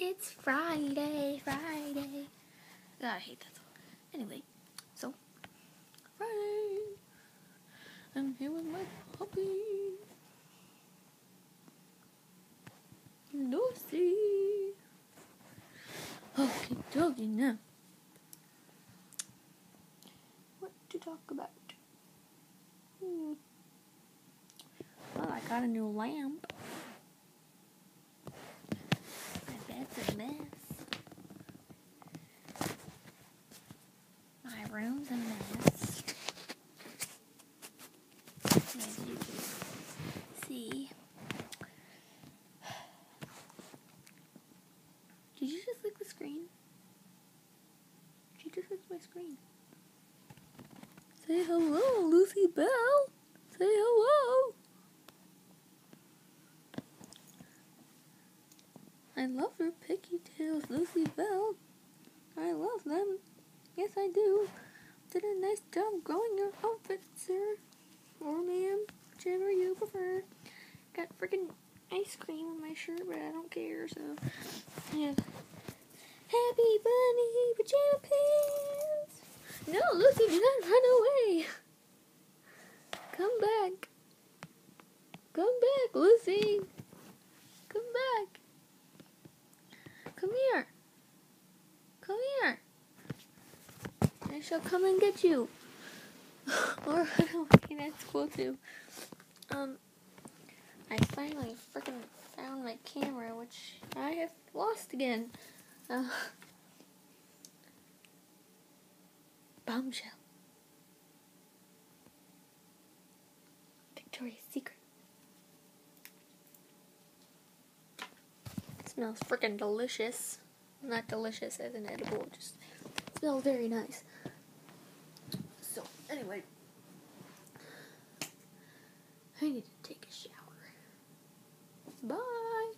It's Friday. God, I hate that song. Anyway, so Friday. I'm here with my puppy, Lucy. Okay, talking now. What to talk about? Well, I got a new lamp. My bed's a mess. My room's a mess. As you can see. Did you just lick the screen? She just licked my screen. Say hello, Lucy Bell. Say hello. I love her picky tails, Lucy Bell. I love them. Yes, I do. Did a nice job growing your outfit, sir. Or ma'am, whichever you prefer. Got freaking ice cream on my shirt, but I don't care, so I have Happy Bunny pajama pants. No, Lucy, do not run away. Come back. Come back, Lucy. Come back. Come here. Come here. I shall come and get you. Or run away, that's cool too. I finally freaking found my camera, which I have lost again. Bombshell. Victoria's Secret. It smells freaking delicious. Not delicious as an edible, just smells very nice. So, anyway. I need to take a shower. Bye.